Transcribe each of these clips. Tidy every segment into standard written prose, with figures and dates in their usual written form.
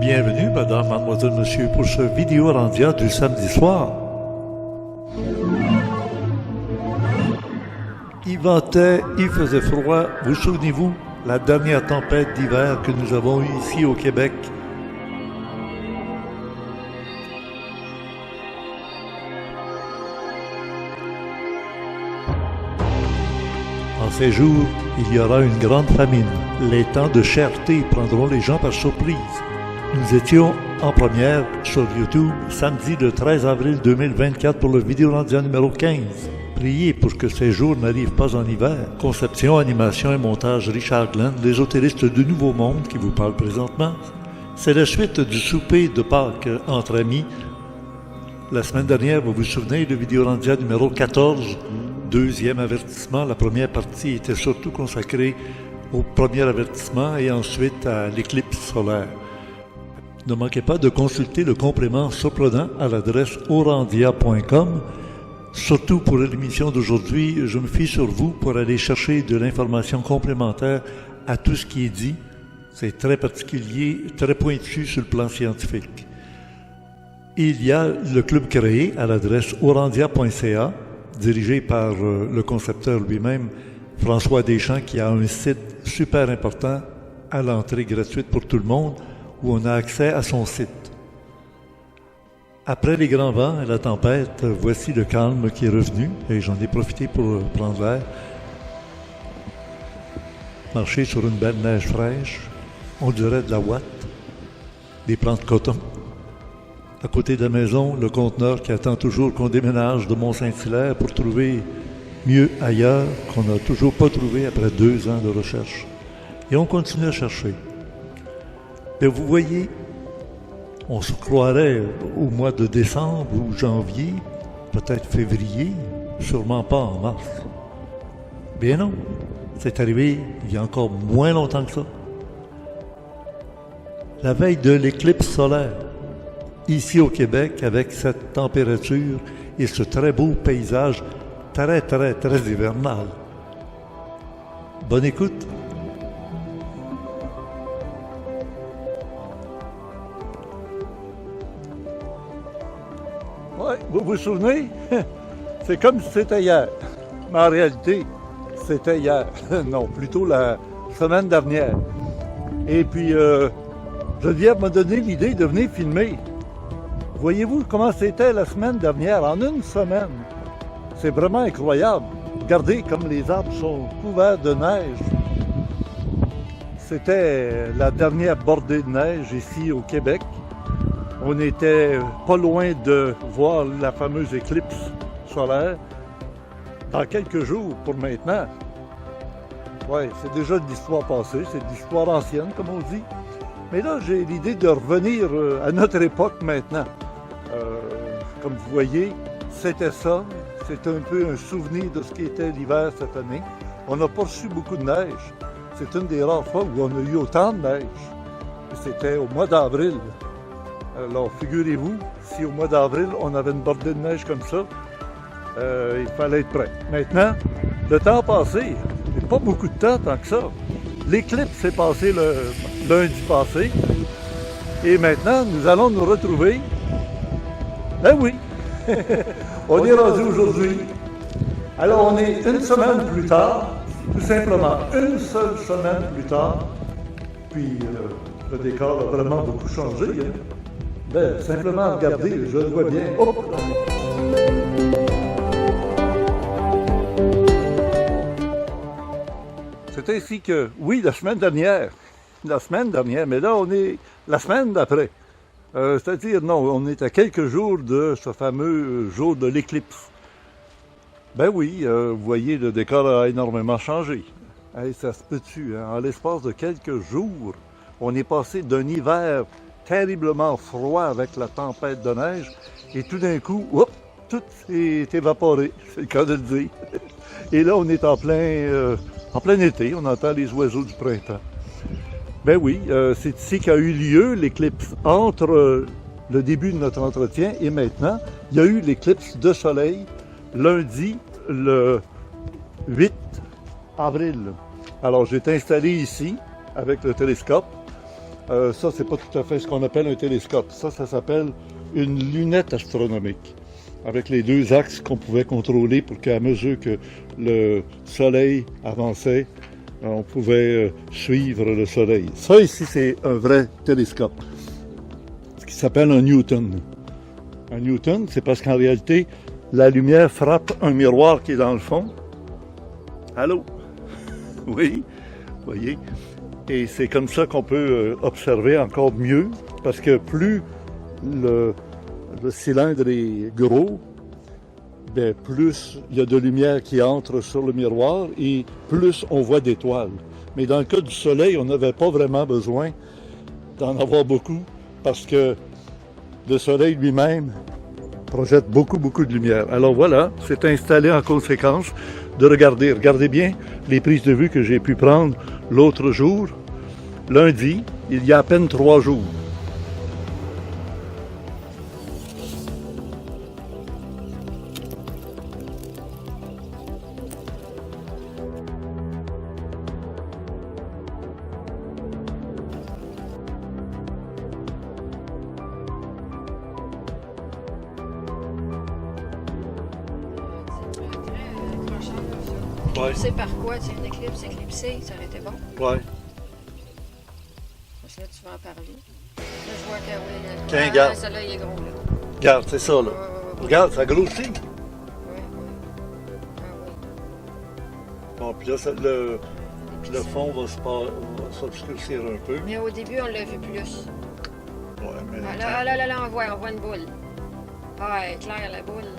Bienvenue, madame, mademoiselle, monsieur, pour ce vidéo rendia du samedi soir. Il ventait, il faisait froid. Vous souvenez-vous, la dernière tempête d'hiver que nous avons eue ici au Québec? En ces jours, il y aura une grande famine. Les temps de cherté prendront les gens par surprise. Nous étions en première sur YouTube samedi le 13 avril 2024 pour le Vidéolandia numéro 15. Priez pour que ces jours n'arrivent pas en hiver. Conception, animation et montage Richard Glenn, l'ésoteriste du Nouveau Monde qui vous parle présentement. C'est la suite du souper de Pâques entre amis. La semaine dernière, vous vous souvenez, le Vidéolandia numéro 14, deuxième avertissement. La première partie était surtout consacrée au premier avertissement et ensuite à l'éclipse solaire. Ne manquez pas de consulter le complément surprenant à l'adresse orandia.com. Surtout pour l'émission d'aujourd'hui, je me fie sur vous pour aller chercher de l'information complémentaire à tout ce qui est dit. C'est très particulier, très pointu sur le plan scientifique. Il y a le club créé à l'adresse orandia.ca, dirigé par le concepteur lui-même, François Deschamps, qui a un site super important à l'entrée gratuite pour tout le monde, où on a accès à son site. Après les grands vents et la tempête, voici le calme qui est revenu et j'en ai profité pour prendre l'air. Marcher sur une belle neige fraîche, on dirait de la ouate, des plants de coton. À côté de la maison, le conteneur qui attend toujours qu'on déménage de Mont-Saint-Hilaire pour trouver mieux ailleurs qu'on n'a toujours pas trouvé après 2 ans de recherche. Et on continue à chercher. Et vous voyez, on se croirait au mois de décembre ou janvier, peut-être février, sûrement pas en mars. Bien non, c'est arrivé il y a encore moins longtemps que ça. La veille de l'éclipse solaire, ici au Québec, avec cette température et ce très beau paysage très hivernal. Bonne écoute. Ouais, vous vous souvenez? C'est comme si c'était hier. Mais en réalité, c'était hier. Non, plutôt la semaine dernière. Et puis, Geneviève m'a donné l'idée de venir filmer. Voyez-vous comment c'était la semaine dernière, en une semaine? C'est vraiment incroyable. Regardez comme les arbres sont couverts de neige. C'était la dernière bordée de neige ici au Québec. On était pas loin de voir la fameuse éclipse solaire dans quelques jours pour maintenant. Ouais, c'est déjà de l'histoire passée, c'est de l'histoire ancienne, comme on dit. Mais là, j'ai l'idée de revenir à notre époque maintenant. Comme vous voyez, c'était ça. C'est un peu un souvenir de ce qu'était l'hiver cette année. On n'a pas reçu beaucoup de neige. C'est une des rares fois où on a eu autant de neige. C'était au mois d'avril. Alors, figurez-vous, si au mois d'avril, on avait une bordée de neige comme ça, il fallait être prêt. Maintenant, le temps a passé. Il n'y a pas beaucoup de temps tant que ça. L'éclipse s'est passé le lundi passé. Et maintenant, nous allons nous retrouver. Ben oui, on est rendu aujourd'hui. Alors, on est une semaine plus tard, tout simplement une seule semaine plus tard. Puis, le décor a vraiment beaucoup changé. Hein? Ben, simplement, regardez, je le vois bien. Hop! C'est ainsi que, oui, la semaine dernière, mais là, on est la semaine d'après. C'est-à-dire, non, on est à quelques jours de ce fameux jour de l'éclipse. Ben oui, vous voyez, le décor a énormément changé. Hey, ça se peut-tu, hein? En l'espace de quelques jours, on est passé d'un hiver terriblement froid avec la tempête de neige, et tout d'un coup, hop, tout est évaporé, c'est le cas de le dire. Et là, on est en plein été, on entend les oiseaux du printemps. Ben oui, c'est ici qu'a eu lieu l'éclipse entre le début de notre entretien et maintenant. Il y a eu l'éclipse de soleil lundi, le 8 avril. Alors, j'ai été installé ici avec le télescope. Ça, c'est pas tout à fait ce qu'on appelle un télescope. Ça s'appelle une lunette astronomique, avec les deux axes qu'on pouvait contrôler pour qu'à mesure que le Soleil avançait, on pouvait suivre le Soleil. Ça, ici, c'est un vrai télescope, ce qui s'appelle un Newton. Un Newton, c'est parce qu'en réalité, la lumière frappe un miroir qui est dans le fond. Allô? Oui, vous voyez? Et c'est comme ça qu'on peut observer encore mieux, parce que plus le cylindre est gros, bien, plus il y a de lumière qui entre sur le miroir et plus on voit d'étoiles. Mais dans le cas du Soleil, on n'avait pas vraiment besoin d'en avoir beaucoup, parce que le Soleil lui-même projette beaucoup de lumière. Alors voilà, c'est installé en conséquence de regarder. Regardez bien les prises de vue que j'ai pu prendre l'autre jour, lundi, il y a à peine 3 jours. Tu sais par quoi? C'est une éclipse éclipsée, ça aurait été bon. Ouais. Parce que là, tu vas en parler. Là, je vois que oui. Tiens, regarde. Celle-là, il est gros, là. Regarde, c'est ça, là. Regarde, ça grossit. Oui, oui. Ah oui. Bon, puis là, le fond va s'obscurcir un peu. Mais au début, on l'a vu plus. Ouais, mais... Ah, là, on voit une boule. Ah, elle est claire, la boule.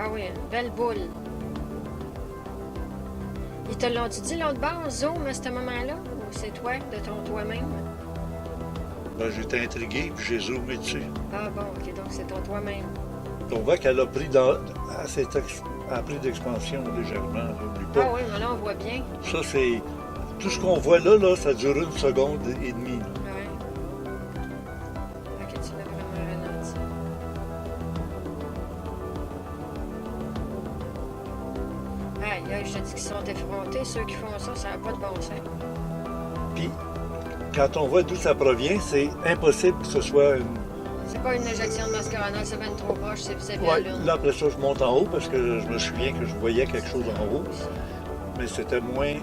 Ah oui, une belle boule. Ils te l'ont-tu dit l'autre bord, zoom à ce moment-là? Ou c'est toi, de toi-même? Ben, j'étais intrigué, puis j'ai zoomé dessus. Ah bon, ok, donc c'est ton toi-même. On voit qu'elle a pris d'expansion légèrement, n'oublie pas. Ah oui, mais là, on voit bien. Ça, c'est... Tout ce qu'on voit là, ça dure 1 seconde et demie. Là. Oui. Ok, tu l'as vraiment ralenti. Aïe, je te dis qu'ils sont effrontés. Ceux qui font ça, ça n'a pas de bon sens. Puis, quand on voit d'où ça provient, c'est impossible que ce soit une... C'est pas une éjection de mascarade, c'est même trop proche, c'est bien Ouais, lune. là, après ça, je monte en haut parce que je me souviens que je voyais quelque chose en haut. Mais c'était moins...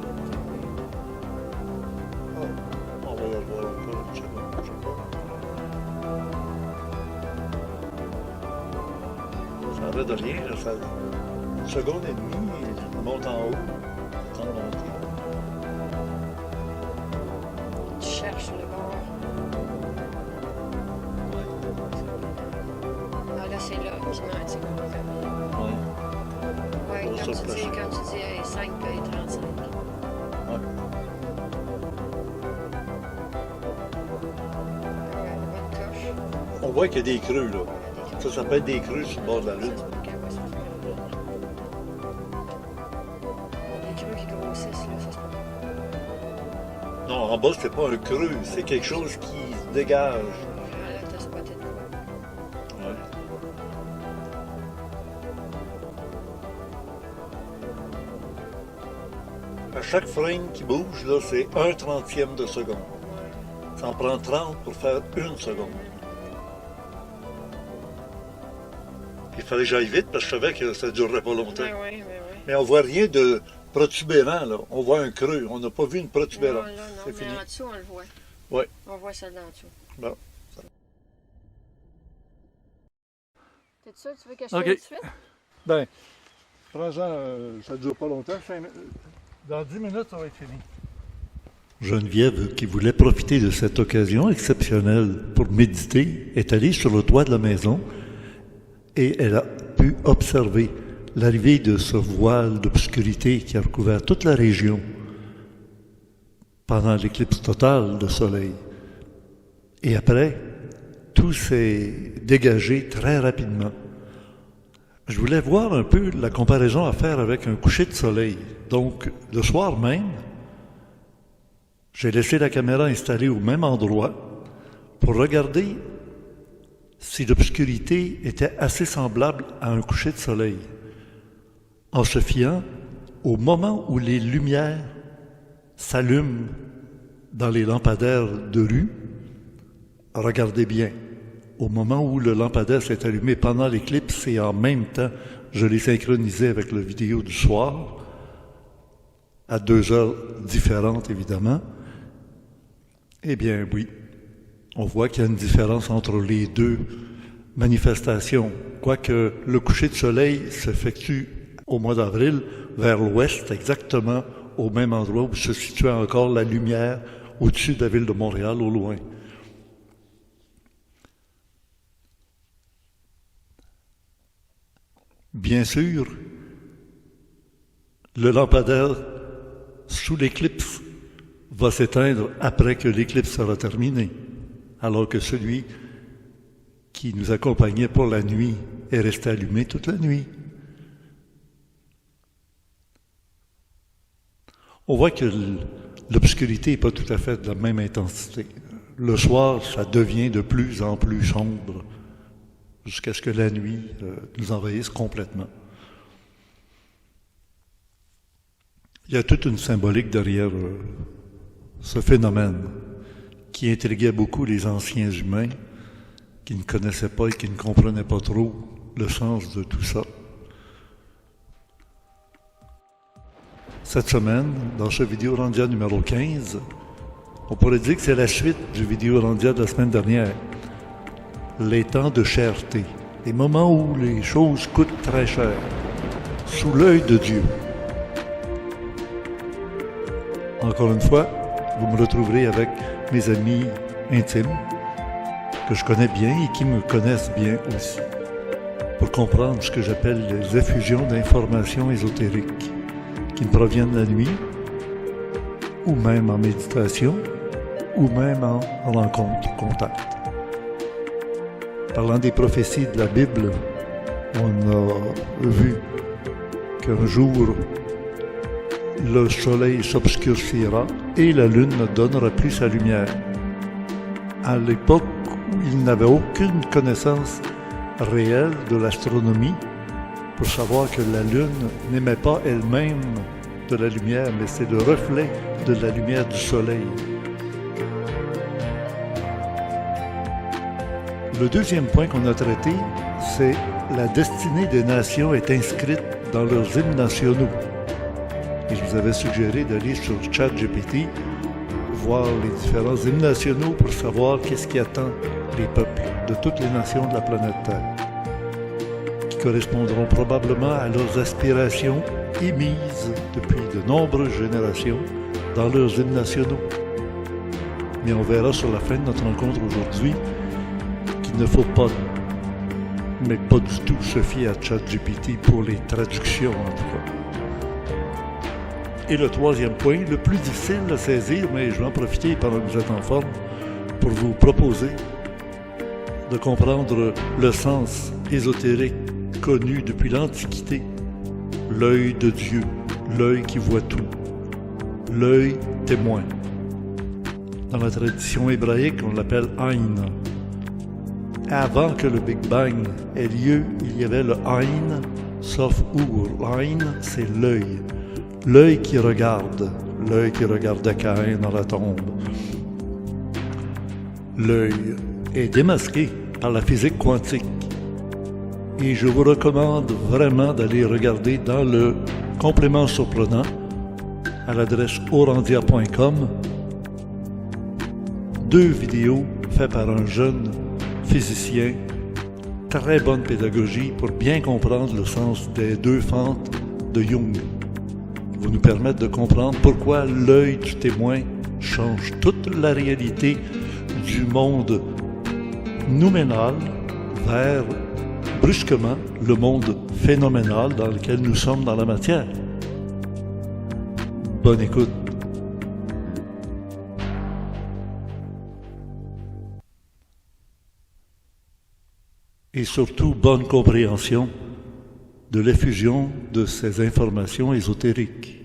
Oh, on va le voir encore une seconde, je sais pas. Ça n'arrête de rien, là, ça... 1 seconde et demie, il monte en haut. Attends de monter. Tu cherches le bord. Ah là, c'est là qui m'a dit. Ouais. Oui, Pour ça, quand tu dis 5 et 35. Ouais. Ouais, bonne coche. On voit qu'il y a des creux, là. Ça s'appelle des creux sur le bord de la Lune. Les creux qui grossissent, là, ça se peut. Non, en bas, c'est pas un creux, c'est quelque chose qui se dégage. Ah là, t'as spoté de quoi? Ouais. À chaque frame qui bouge, là, c'est 1/30 de seconde. Ça en prend 30 pour faire 1 seconde. Il fallait que j'aille vite parce que je savais que ça ne durerait pas longtemps. Oui. Mais on voit rien de protubérant, là. On voit un creux. On n'a pas vu une protubérance. Non, C'est mais fini. en dessous, on le voit. Oui. On voit celle d'en dessous. Bon. T'es sûr que tu veux que je OK. fasse tout de suite? Ben, prends-en, ça ne dure pas longtemps. Dans 10 minutes, ça va être fini. Geneviève, qui voulait profiter de cette occasion exceptionnelle pour méditer, est allée sur le toit de la maison et elle a pu observer l'arrivée de ce voile d'obscurité qui a recouvert toute la région pendant l'éclipse totale de soleil. Et après, tout s'est dégagé très rapidement. Je voulais voir un peu la comparaison à faire avec un coucher de soleil. Donc, le soir même, j'ai laissé la caméra installée au même endroit pour regarder si l'obscurité était assez semblable à un coucher de soleil, en se fiant au moment où les lumières s'allument dans les lampadaires de rue, regardez bien. Au moment où le lampadaire s'est allumé pendant l'éclipse et en même temps, je l'ai synchronisé avec la vidéo du soir, à 2 heures différentes évidemment, eh bien oui, on voit qu'il y a une différence entre les deux manifestations. Quoique le coucher de soleil s'effectue au mois d'avril vers l'ouest, exactement au même endroit où se situait encore la lumière au-dessus de la ville de Montréal, au loin. Bien sûr, le lampadaire sous l'éclipse va s'éteindre après que l'éclipse sera terminée, alors que celui qui nous accompagnait pour la nuit est resté allumé toute la nuit. On voit que l'obscurité n'est pas tout à fait de la même intensité. Le soir, ça devient de plus en plus sombre, jusqu'à ce que la nuit nous envahisse complètement. Il y a toute une symbolique derrière ce phénomène qui intriguait beaucoup les anciens humains qui ne connaissaient pas et qui ne comprenaient pas trop le sens de tout ça. Cette semaine, dans ce Vidéorandia numéro 15, on pourrait dire que c'est la suite du Vidéorandia de la semaine dernière. Les temps de cherté, les moments où les choses coûtent très cher, sous l'œil de Dieu. Encore une fois, vous me retrouverez avec mes amis intimes, que je connais bien et qui me connaissent bien aussi, pour comprendre ce que j'appelle les effusions d'informations ésotériques, qui me proviennent la nuit, ou même en méditation, ou même en rencontre, contact. Parlant des prophéties de la Bible, on a vu qu'un jour, le soleil s'obscurcira et la lune ne donnera plus sa lumière. À l'époque où il n'avait aucune connaissance réelle de l'astronomie, pour savoir que la lune n'émet pas elle-même de la lumière, mais c'est le reflet de la lumière du soleil. Le deuxième point qu'on a traité, c'est la destinée des nations est inscrite dans leurs hymnes nationaux. Et je vous avais suggéré d'aller sur ChatGPT, voir les différents hymnes nationaux pour savoir qu'est-ce qui attend les peuples de toutes les nations de la planète Terre, qui correspondront probablement à leurs aspirations émises depuis de nombreuses générations dans leurs hymnes nationaux. Mais on verra sur la fin de notre rencontre aujourd'hui qu'il ne faut pas, mais pas du tout, se fier à ChatGPT pour les traductions en tout cas. Et le troisième point, le plus difficile à saisir, mais je vais en profiter pendant que vous êtes en forme, pour vous proposer de comprendre le sens ésotérique connu depuis l'Antiquité. L'œil de Dieu, l'œil qui voit tout, l'œil témoin. Dans la tradition hébraïque, on l'appelle Aïn. Avant que le Big Bang ait lieu, il y avait le Aïn, sauf Ur. L'Aïn, c'est l'œil. L'œil qui regarde Caïn dans la tombe. L'œil est démasqué par la physique quantique. Et je vous recommande vraiment d'aller regarder dans le complément surprenant à l'adresse orandia.com 2 vidéos faites par un jeune physicien, très bonne pédagogie pour bien comprendre le sens des 2 fentes de Jung. Vont nous permettre de comprendre pourquoi l'œil du témoin change toute la réalité du monde nouménal vers brusquement le monde phénoménal dans lequel nous sommes dans la matière. Bonne écoute. Et surtout, bonne compréhension de l'effusion de ces informations ésotériques.